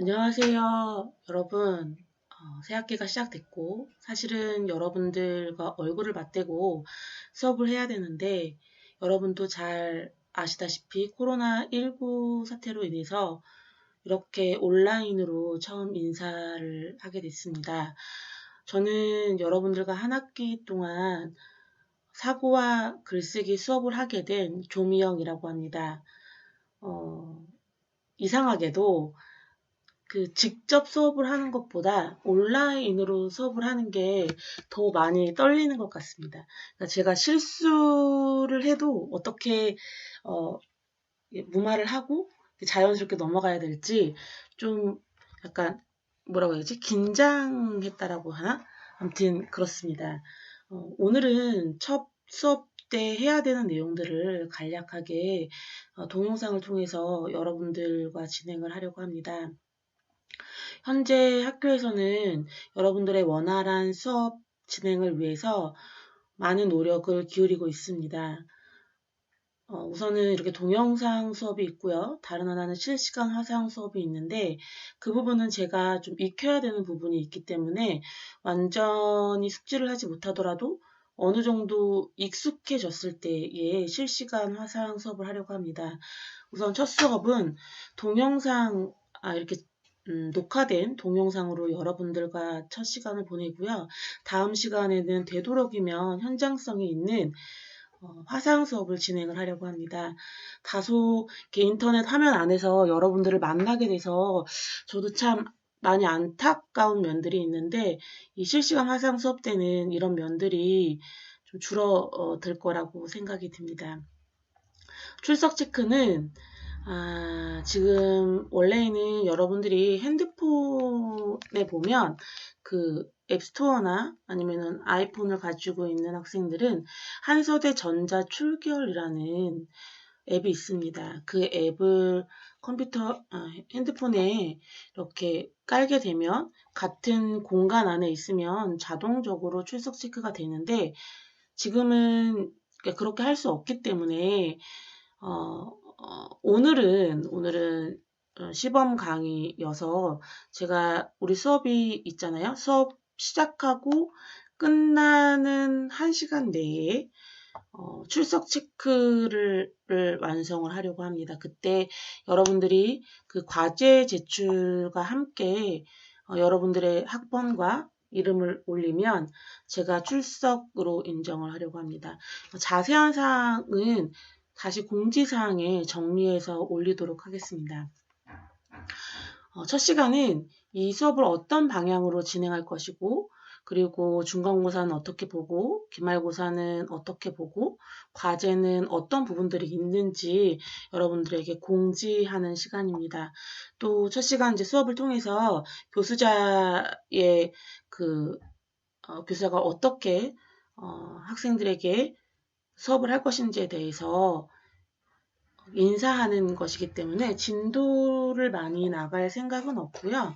안녕하세요, 여러분. 새 학기가 시작됐고, 사실은 여러분들과 얼굴을 맞대고 수업을 해야 되는데, 여러분도 잘 아시다시피 코로나19 사태로 인해서 이렇게 온라인으로 처음 인사를 하게 됐습니다. 저는 여러분들과 한 학기 동안 사고와 글쓰기 수업을 하게 된 조미영이라고 합니다. 어, 이상하게도 직접 수업을 하는 것보다 온라인으로 수업을 하는 게 더 많이 떨리는 것 같습니다. 그러니까 제가 실수를 해도 어떻게, 어, 무마를 하고 자연스럽게 넘어가야 될지 좀 약간 뭐라고 해야지? 긴장했다라고 하나? 아무튼 그렇습니다. 오늘은 첫 수업 때 해야 되는 내용들을 간략하게 동영상을 통해서 여러분들과 진행을 하려고 합니다. 현재 학교에서는 여러분들의 원활한 수업 진행을 위해서 많은 노력을 기울이고 있습니다. 우선은 이렇게 동영상 수업이 있고요. 다른 하나는 실시간 화상 수업이 있는데 그 부분은 제가 좀 익혀야 되는 부분이 있기 때문에 완전히 숙지를 하지 못하더라도 어느 정도 익숙해졌을 때에 실시간 화상 수업을 하려고 합니다. 우선 첫 수업은 동영상, 이렇게 녹화된 동영상으로 여러분들과 첫 시간을 보내고요. 다음 시간에는 되도록이면 현장성이 있는 화상 수업을 진행을 하려고 합니다. 다소 인터넷 화면 안에서 여러분들을 만나게 돼서 저도 참 많이 안타까운 면들이 있는데 이 실시간 화상 수업 때는 이런 면들이 좀 줄어들 거라고 생각이 듭니다. 출석 체크는 지금 원래는 여러분들이 핸드폰에 보면 그 앱스토어나 아니면은 아이폰을 가지고 있는 학생들은 한서대 전자 출결이라는 앱이 있습니다. 그 앱을 핸드폰에 이렇게 깔게 되면 같은 공간 안에 있으면 자동적으로 출석 체크가 되는데 지금은 그렇게 할 수 없기 때문에 오늘은 시범 강의여서 제가 우리 수업이 있잖아요. 수업 시작하고 끝나는 1시간 내에 출석 체크를 완성을 하려고 합니다. 그때 여러분들이 그 과제 제출과 함께 여러분들의 학번과 이름을 올리면 제가 출석으로 인정을 하려고 합니다. 자세한 사항은 다시 공지사항에 정리해서 올리도록 하겠습니다. 첫 시간은 이 수업을 어떤 방향으로 진행할 것이고, 그리고 중간고사는 어떻게 보고, 기말고사는 어떻게 보고, 과제는 어떤 부분들이 있는지 여러분들에게 공지하는 시간입니다. 또 첫 시간 이제 수업을 통해서 교수자의 교사가 어떻게 학생들에게 수업을 할 것인지에 대해서 인사하는 것이기 때문에 진도를 많이 나갈 생각은 없고요.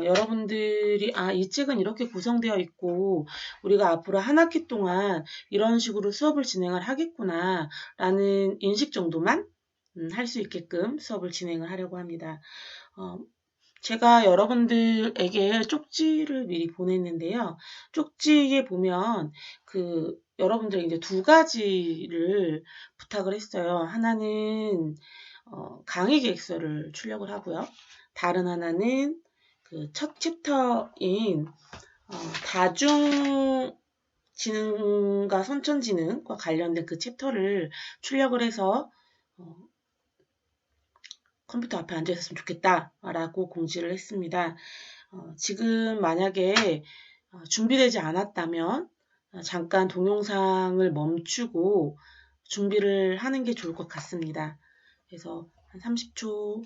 여러분들이 이 책은 이렇게 구성되어 있고 우리가 앞으로 한 학기 동안 이런 식으로 수업을 진행을 하겠구나 라는 인식 정도만 할 수 있게끔 수업을 진행을 하려고 합니다. 제가 여러분들에게 쪽지를 미리 보냈는데요. 쪽지에 보면 여러분들 이제 두 가지를 부탁을 했어요. 하나는 강의 계획서를 출력을 하고요. 다른 하나는 그 첫 챕터인 다중지능과 선천지능과 관련된 그 챕터를 출력을 해서 컴퓨터 앞에 앉아 있었으면 좋겠다라고 공지를 했습니다. 지금 만약에 준비되지 않았다면 잠깐 동영상을 멈추고 준비를 하는 게 좋을 것 같습니다. 그래서 한 30초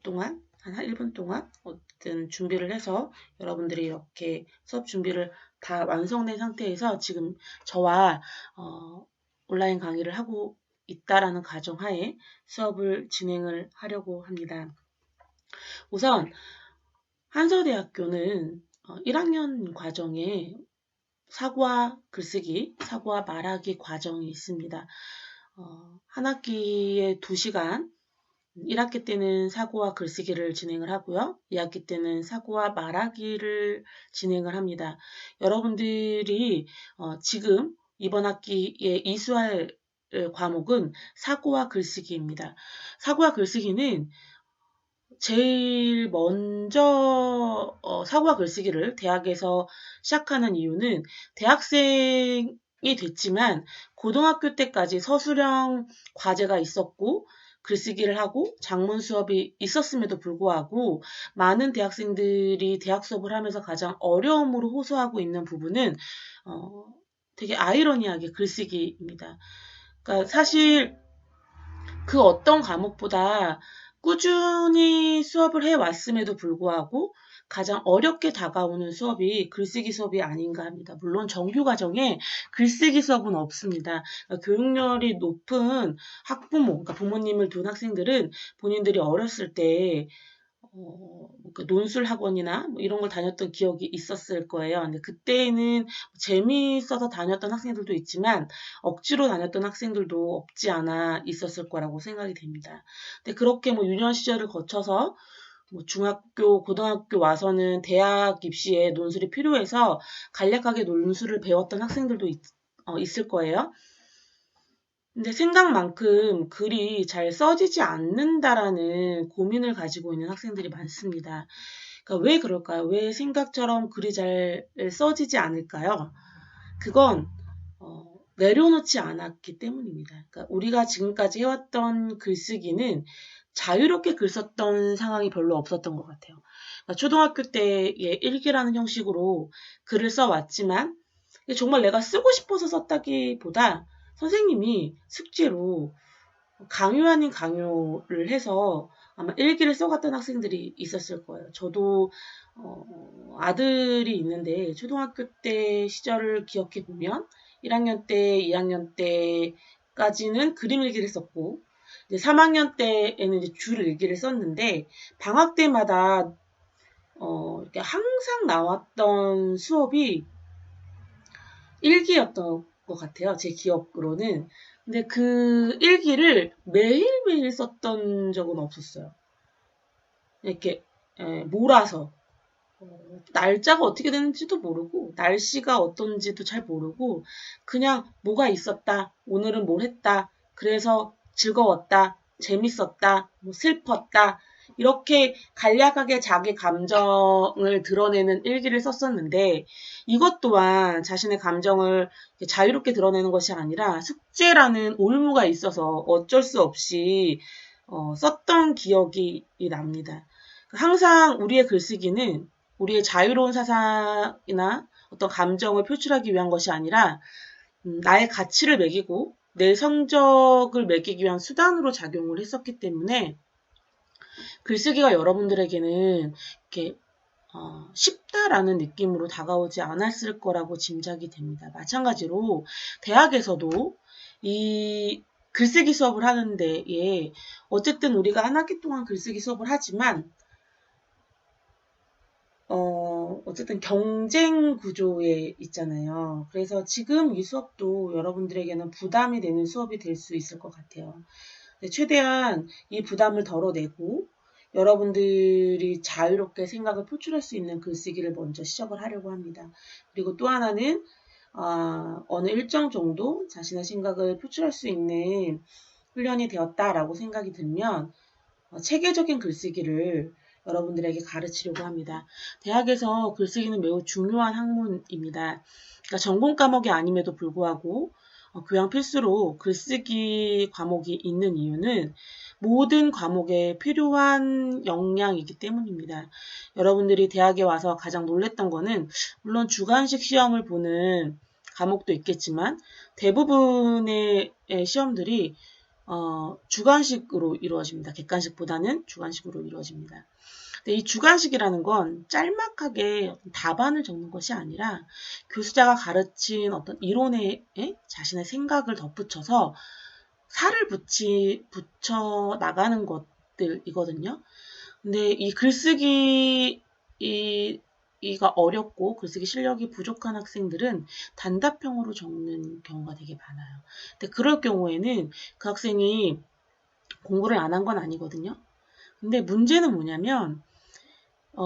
동안, 한 1분 동안 어떤 준비를 해서 여러분들이 이렇게 수업 준비를 다 완성된 상태에서 지금 저와 온라인 강의를 하고 있다라는 가정하에 수업을 진행을 하려고 합니다. 우선 한서대학교는 1학년 과정에 사고와 글쓰기, 사고와 말하기 과정이 있습니다. 한 학기에 2시간 1학기 때는 사고와 글쓰기를 진행을 하고요. 2학기 때는 사고와 말하기를 진행을 합니다. 여러분들이 지금 이번 학기에 이수할 과목은 사고와 글쓰기입니다. 사고와 글쓰기는 제일 먼저 사고와 글쓰기를 대학에서 시작하는 이유는 대학생이 됐지만 고등학교 때까지 서술형 과제가 있었고 글쓰기를 하고 작문 수업이 있었음에도 불구하고 많은 대학생들이 대학 수업을 하면서 가장 어려움으로 호소하고 있는 부분은 어, 되게 아이러니하게 글쓰기입니다. 그러니까 사실 그 어떤 과목보다 꾸준히 수업을 해왔음에도 불구하고 가장 어렵게 다가오는 수업이 글쓰기 수업이 아닌가 합니다. 물론 정규 과정에 글쓰기 수업은 없습니다. 그러니까 교육열이 높은 학부모, 그러니까 부모님을 둔 학생들은 본인들이 어렸을 때 논술 학원이나 뭐 이런 걸 다녔던 기억이 있었을 거예요. 근데 그때는 재미있어서 다녔던 학생들도 있지만 억지로 다녔던 학생들도 없지 않아 있었을 거라고 생각이 됩니다. 근데 그렇게 뭐 유년 시절을 거쳐서 뭐 중학교, 고등학교 와서는 대학 입시에 논술이 필요해서 간략하게 논술을 배웠던 학생들도 있을 거예요. 근데 생각만큼 글이 잘 써지지 않는다라는 고민을 가지고 있는 학생들이 많습니다. 그러니까 왜 그럴까요? 왜 생각처럼 글이 잘 써지지 않을까요? 그건 내려놓지 않았기 때문입니다. 그러니까 우리가 지금까지 해왔던 글쓰기는 자유롭게 글 썼던 상황이 별로 없었던 것 같아요. 그러니까 초등학교 때의 일기라는 형식으로 글을 써왔지만 정말 내가 쓰고 싶어서 썼다기보다 선생님이 숙제로 강요 아닌 강요를 해서 아마 일기를 써갔던 학생들이 있었을 거예요. 저도 아들이 있는데 초등학교 때 시절을 기억해 보면 1학년 때, 2학년 때까지는 그림 일기를 썼고 이제 3학년 때에는 이제 줄 일기를 썼는데 방학 때마다 이렇게 항상 나왔던 수업이 일기였던 것 같아요. 제 기억으로는. 근데 그 일기를 매일매일 썼던 적은 없었어요. 이렇게 몰아서 날짜가 어떻게 되는지도 모르고 날씨가 어떤지도 잘 모르고 그냥 뭐가 있었다. 오늘은 뭘 했다. 그래서 즐거웠다. 재밌었다. 뭐 슬펐다. 이렇게 간략하게 자기 감정을 드러내는 일기를 썼었는데 이것 또한 자신의 감정을 자유롭게 드러내는 것이 아니라 숙제라는 올무가 있어서 어쩔 수 없이 썼던 기억이 납니다. 항상 우리의 글쓰기는 우리의 자유로운 사상이나 어떤 감정을 표출하기 위한 것이 아니라 나의 가치를 매기고 내 성적을 매기기 위한 수단으로 작용을 했었기 때문에 글쓰기가 여러분들에게는 이렇게 쉽다라는 느낌으로 다가오지 않았을 거라고 짐작이 됩니다. 마찬가지로 대학에서도 이 글쓰기 수업을 하는 데에 어쨌든 우리가 한 학기 동안 글쓰기 수업을 하지만 어쨌든 경쟁 구조에 있잖아요. 그래서 지금 이 수업도 여러분들에게는 부담이 되는 수업이 될 수 있을 것 같아요. 최대한 이 부담을 덜어내고 여러분들이 자유롭게 생각을 표출할 수 있는 글쓰기를 먼저 시작을 하려고 합니다. 그리고 또 하나는 어느 일정 정도 자신의 생각을 표출할 수 있는 훈련이 되었다라고 생각이 들면 체계적인 글쓰기를 여러분들에게 가르치려고 합니다. 대학에서 글쓰기는 매우 중요한 학문입니다. 그러니까 전공 과목이 아님에도 불구하고 교양 필수로 글쓰기 과목이 있는 이유는 모든 과목에 필요한 역량이기 때문입니다. 여러분들이 대학에 와서 가장 놀랬던 거는 물론 주관식 시험을 보는 과목도 있겠지만 대부분의 시험들이 주관식으로 이루어집니다. 객관식보다는 주관식으로 이루어집니다. 근데 이 주관식이라는 건 짤막하게 답안을 적는 것이 아니라 교수자가 가르친 어떤 이론에 자신의 생각을 덧붙여서 살을 붙여 나가는 것들이거든요. 근데 이 글쓰기 이가 어렵고 글쓰기 실력이 부족한 학생들은 단답형으로 적는 경우가 되게 많아요. 근데 그럴 경우에는 그 학생이 공부를 안 한 건 아니거든요. 근데 문제는 뭐냐면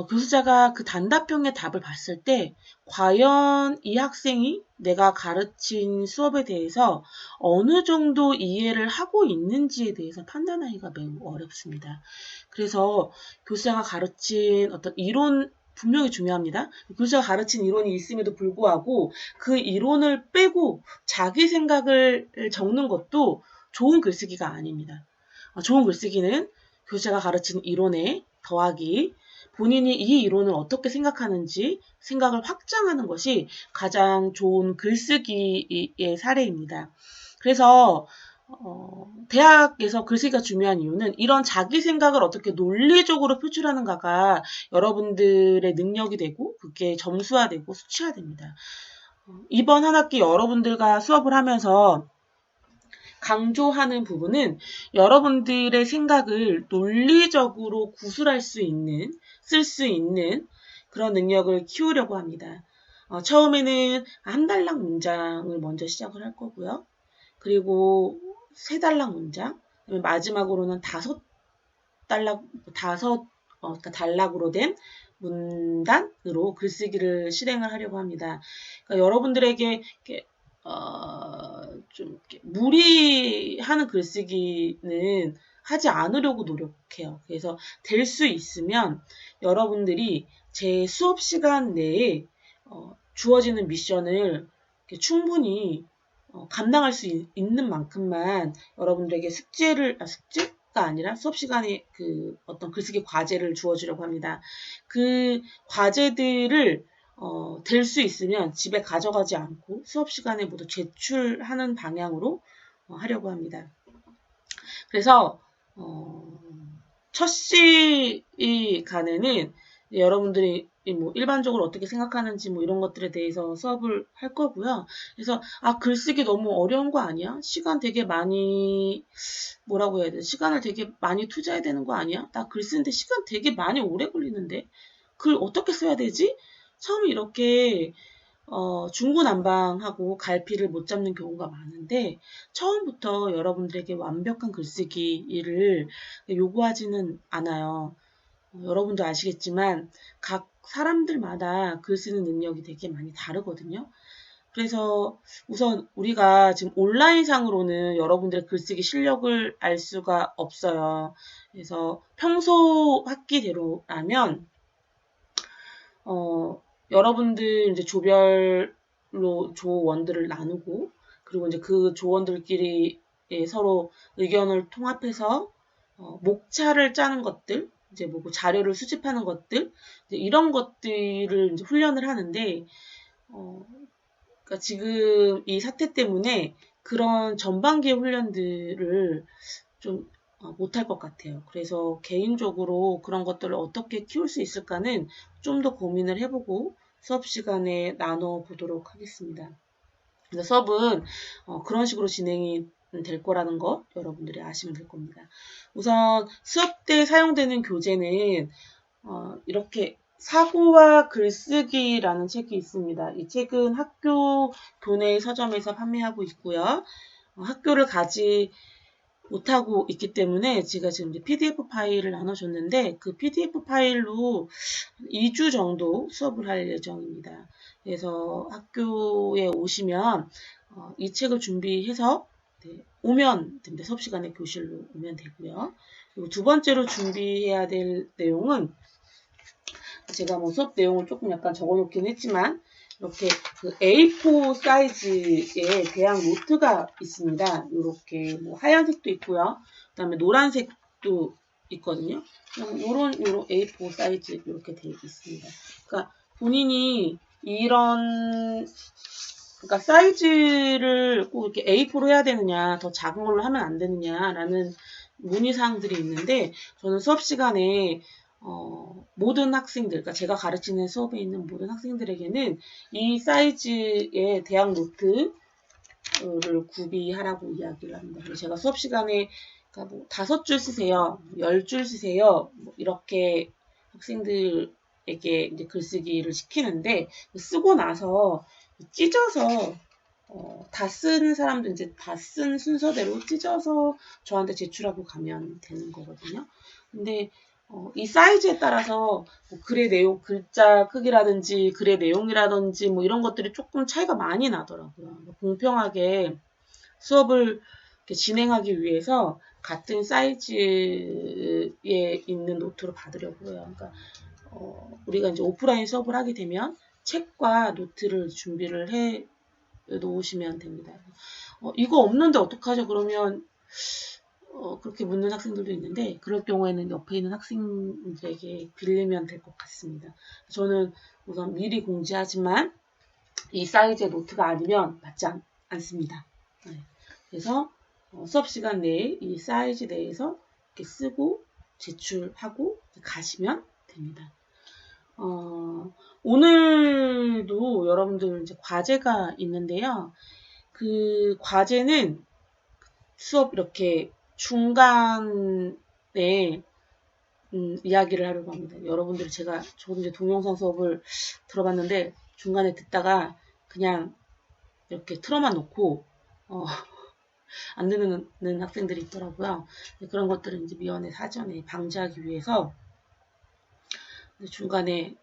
교수자가 그 단답형의 답을 봤을 때 과연 이 학생이 내가 가르친 수업에 대해서 어느 정도 이해를 하고 있는지에 대해서 판단하기가 매우 어렵습니다. 그래서 교수자가 가르친 어떤 이론 분명히 중요합니다. 교수자가 가르친 이론이 있음에도 불구하고 그 이론을 빼고 자기 생각을 적는 것도 좋은 글쓰기가 아닙니다. 좋은 글쓰기는 교수자가 가르친 이론에 더하기 본인이 이 이론을 어떻게 생각하는지 생각을 확장하는 것이 가장 좋은 글쓰기의 사례입니다. 그래서 대학에서 글쓰기가 중요한 이유는 이런 자기 생각을 어떻게 논리적으로 표출하는가가 여러분들의 능력이 되고 그게 점수화되고 수치화됩니다. 이번 한 학기 여러분들과 수업을 하면서 강조하는 부분은 여러분들의 생각을 논리적으로 구술할 수 있는, 쓸 수 있는 그런 능력을 키우려고 합니다. 처음에는 한 달락 문장을 먼저 시작을 할 거고요. 그리고 세 달락 문장, 마지막으로는 그러니까 단락으로 된 문단으로 글쓰기를 실행을 하려고 합니다. 그러니까 여러분들에게 좀 무리하는 글쓰기는 하지 않으려고 노력해요. 그래서 될 수 있으면 여러분들이 제 수업 시간 내에 주어지는 미션을 충분히 감당할 수 있는 만큼만 여러분들에게 숙제가 아니라 수업 시간에 그 어떤 글쓰기 과제를 주어주려고 합니다. 그 과제들을 될 수 있으면 집에 가져가지 않고 수업 시간에 모두 제출하는 방향으로 하려고 합니다. 그래서 첫 시간에는 여러분들이 뭐 일반적으로 어떻게 생각하는지 뭐 이런 것들에 대해서 수업을 할 거고요. 그래서 글쓰기 너무 어려운 거 아니야? 시간 되게 많이 뭐라고 해야 돼? 시간을 되게 많이 투자해야 되는 거 아니야? 나 글 쓰는데 시간 되게 많이 오래 걸리는데 글 어떻게 써야 되지? 처음에 이렇게 중구난방하고 갈피를 못 잡는 경우가 많은데 처음부터 여러분들에게 완벽한 글쓰기를 요구하지는 않아요. 여러분도 아시겠지만 각 사람들마다 글 쓰는 능력이 되게 많이 다르거든요. 그래서 우선 우리가 지금 온라인상으로는 여러분들의 글쓰기 실력을 알 수가 없어요. 그래서 평소 학기대로라면 여러분들 이제 조별로 조원들을 나누고 그리고 이제 그 조원들끼리 서로 의견을 통합해서 목차를 짜는 것들, 이제 뭐 자료를 수집하는 것들, 이제 이런 것들을 이제 훈련을 하는데 그러니까 지금 이 사태 때문에 그런 전반기의 훈련들을 좀 못할 것 같아요. 그래서 개인적으로 그런 것들을 어떻게 키울 수 있을까는 좀 더 고민을 해보고 수업 시간에 나눠보도록 하겠습니다. 그래서 수업은 그런 식으로 진행이 될 거라는 거 여러분들이 아시면 될 겁니다. 우선 수업 때 사용되는 교재는 이렇게 사고와 글쓰기라는 책이 있습니다. 이 책은 학교 교내 서점에서 판매하고 있고요. 학교를 가지 못하고 있기 때문에 제가 지금 이제 PDF 파일을 나눠줬는데 그 PDF 파일로 2주 정도 수업을 할 예정입니다. 그래서 학교에 오시면 이 책을 준비해서 오면 됩니다. 수업 시간에 교실로 오면 되고요. 그리고 두 번째로 준비해야 될 내용은 제가 뭐 수업 내용을 조금 약간 적어놓긴 했지만 이렇게 그 A4 사이즈의 대학 노트가 있습니다. 이렇게 뭐 하얀색도 있고요. 그 다음에 노란색도 있거든요. 요런 A4 사이즈 이렇게 되어 있습니다. 그러니까 본인이 그러니까 사이즈를 꼭 이렇게 A4로 해야 되느냐, 더 작은 걸로 하면 안 되느냐라는 문의사항들이 있는데 저는 수업 시간에 모든 학생들, 그러니까 제가 가르치는 수업에 있는 모든 학생들에게는 이 사이즈의 대학 노트를 구비하라고 이야기를 합니다. 그래서 제가 수업 시간에 그러니까 뭐 5줄 쓰세요, 10줄 쓰세요, 뭐 이렇게 학생들에게 이제 글쓰기를 시키는데 쓰고 나서 찢어서 다 쓴 사람들 이제 다 쓴 순서대로 찢어서 저한테 제출하고 가면 되는 거거든요. 근데 이 사이즈에 따라서 뭐 글의 내용, 글자 크기라든지 글의 내용이라든지 뭐 이런 것들이 조금 차이가 많이 나더라고요. 공평하게 수업을 진행하기 위해서 같은 사이즈에 있는 노트를 받으려고 해요. 그러니까 우리가 이제 오프라인 수업을 하게 되면 책과 노트를 준비를 해 놓으시면 됩니다. 이거 없는데 어떡하죠? 그러면 그렇게 묻는 학생들도 있는데 그럴 경우에는 옆에 있는 학생들에게 빌리면 될 것 같습니다. 저는 우선 미리 공지하지만 이 사이즈의 노트가 아니면 받지 않습니다. 네. 그래서 수업 시간 내에 이 사이즈 내에서 이렇게 쓰고 제출하고 가시면 됩니다. 오늘도 여러분들 이제 과제가 있는데요. 그 과제는 수업 이렇게 중간에 이야기를 하려고 합니다. 여러분들 제가 조금 이제 동영상 수업을 들어봤는데 중간에 듣다가 그냥 이렇게 틀어만 놓고 안 듣는 학생들이 있더라고요. 그런 것들은 이제 미연에 사전에 방지하기 위해서 중간에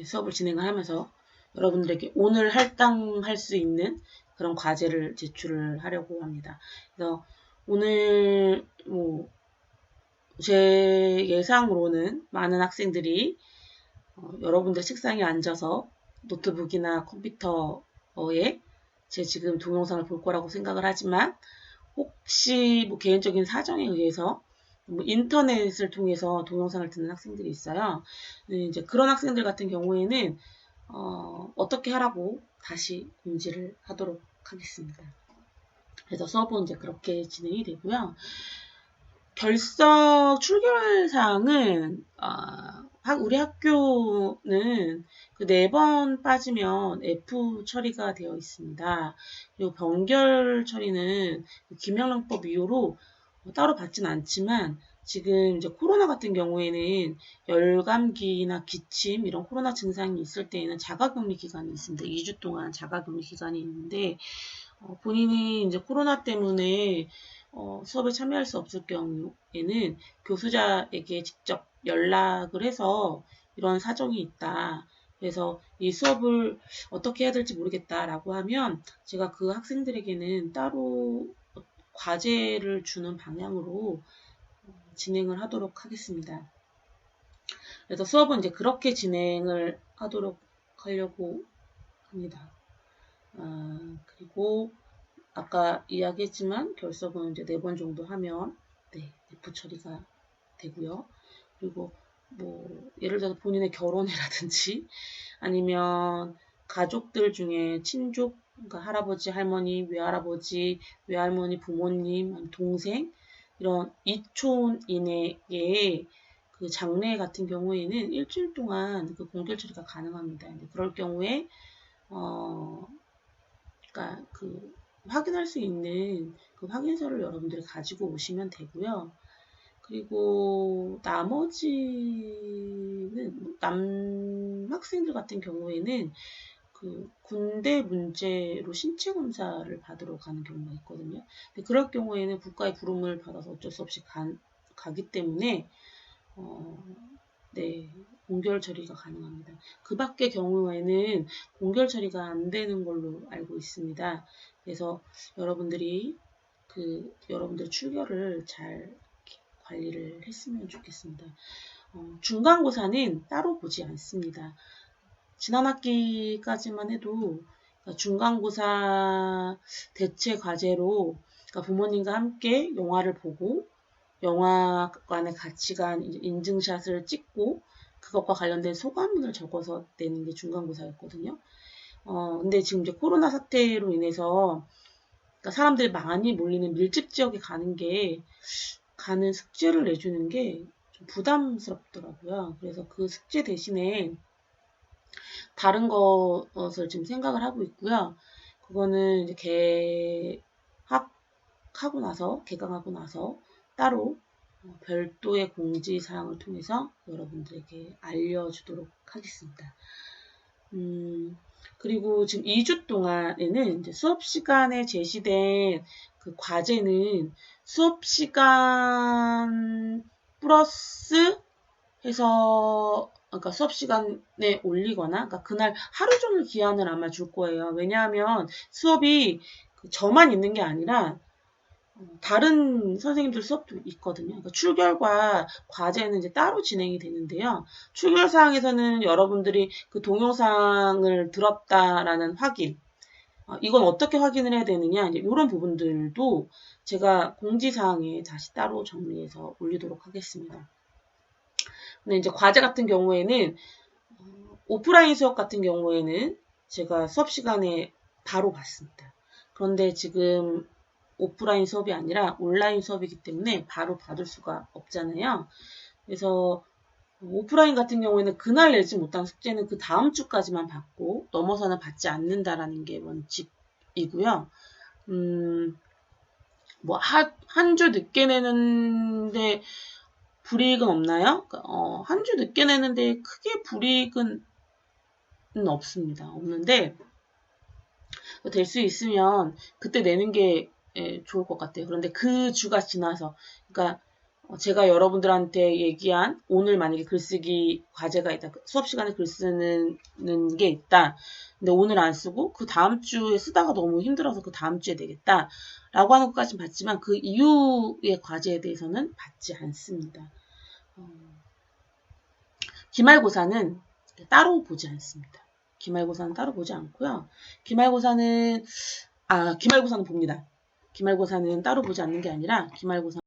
수업을 진행을 하면서 여러분들에게 오늘 할당할 수 있는 그런 과제를 제출을 하려고 합니다. 그래서 오늘 제 예상으로는 많은 학생들이 여러분들 책상에 앉아서 노트북이나 컴퓨터에 제 지금 동영상을 볼 거라고 생각을 하지만 혹시 개인적인 사정에 의해서 인터넷을 통해서 동영상을 듣는 학생들이 있어요. 이제 그런 학생들 같은 경우에는 어떻게 하라고 다시 공지를 하도록 하겠습니다. 그래서 수업은 이제 그렇게 진행이 되고요. 결석 출결 사항은 우리 학교는 그 4번 빠지면 F 처리가 되어 있습니다. 그리고 병결 처리는 김영란법 이후로 따로 받진 않지만 지금 이제 코로나 같은 경우에는 열감기나 기침 이런 코로나 증상이 있을 때에는 자가격리 기간이 있습니다. 2주 동안 자가격리 기간이 있는데 본인이 이제 코로나 때문에 수업에 참여할 수 없을 경우에는 교수자에게 직접 연락을 해서 이런 사정이 있다. 그래서 이 수업을 어떻게 해야 될지 모르겠다라고 하면 제가 그 학생들에게는 따로 과제를 주는 방향으로 진행을 하도록 하겠습니다. 그래서 수업은 이제 그렇게 진행을 하려고 합니다. 그리고 아까 이야기했지만 결석은 이제 4번 정도 하면 F 처리가 되고요. 그리고 예를 들어서 본인의 결혼이라든지 아니면 가족들 중에 친족, 그러니까 할아버지, 할머니, 외할아버지, 외할머니, 부모님, 동생 이런 이촌 이내에 그 장례 같은 경우에는 일주일 동안 그 공결 처리가 가능합니다. 그럴 경우에 그러니까 확인할 수 있는 그 확인서를 여러분들이 가지고 오시면 되고요. 그리고 나머지는 남학생들 같은 경우에는 그 군대 문제로 신체 검사를 받으러 가는 경우가 있거든요. 근데 그럴 경우에는 국가의 부름을 받아서 어쩔 수 없이 가기 때문에 공결 처리가 가능합니다. 그 밖의 경우에는 공결 처리가 안 되는 걸로 알고 있습니다. 그래서 여러분들이 여러분들 출결을 잘 관리를 했으면 좋겠습니다. 중간고사는 따로 보지 않습니다. 지난 학기까지만 해도 중간고사 대체 과제로 부모님과 함께 영화를 보고 영화관에 같이 간 인증샷을 찍고 그것과 관련된 소감문을 적어서 내는 게 중간고사였거든요. 근데 지금 이제 코로나 사태로 인해서 사람들이 많이 몰리는 밀집 지역에 가는 숙제를 내주는 게 좀 부담스럽더라고요. 그래서 그 숙제 대신에 다른 것을 지금 생각을 하고 있고요. 그거는 이제 개강하고 나서 따로 별도의 공지사항을 통해서 여러분들에게 알려주도록 하겠습니다. 그리고 지금 2주 동안에는 이제 수업 시간에 제시된 그 과제는 수업 시간 플러스 해서 그러니까 수업 시간에 올리거나 그러니까 그날 하루 종일 기한을 아마 줄 거예요. 왜냐하면 수업이 저만 있는 게 아니라 다른 선생님들 수업도 있거든요. 그러니까 출결과 과제는 이제 따로 진행이 되는데요. 출결 사항에서는 여러분들이 그 동영상을 들었다라는 확인, 이건 어떻게 확인을 해야 되느냐, 이제 이런 부분들도 제가 공지사항에 다시 따로 정리해서 올리도록 하겠습니다. 근데 이제 과제 같은 경우에는 오프라인 수업 같은 경우에는 제가 수업 시간에 바로 받습니다. 그런데 지금 오프라인 수업이 아니라 온라인 수업이기 때문에 바로 받을 수가 없잖아요. 그래서 오프라인 같은 경우에는 그날 내지 못한 숙제는 그 다음 주까지만 받고 넘어서는 받지 않는다라는 게 원칙이고요. 뭐 한 주 늦게 내는데 불이익은 없나요? 한 주 늦게 내는데 크게 불이익은 없습니다. 없는데 될 수 있으면 그때 내는 게 좋을 것 같아요. 그런데 그 주가 지나서 그러니까 제가 여러분들한테 얘기한 오늘 만약에 글쓰기 과제가 있다. 수업 시간에 글 쓰는 게 있다. 근데 오늘 안 쓰고 그 다음 주에 쓰다가 너무 힘들어서 그 다음 주에 내겠다. 라고 하는 것까지는 받지만 그 이후의 과제에 대해서는 받지 않습니다. 기말고사는 따로 보지 않습니다. 기말고사는 따로 보지 않고요. 기말고사는 봅니다. 기말고사는 따로 보지 않는 게 아니라 기말고사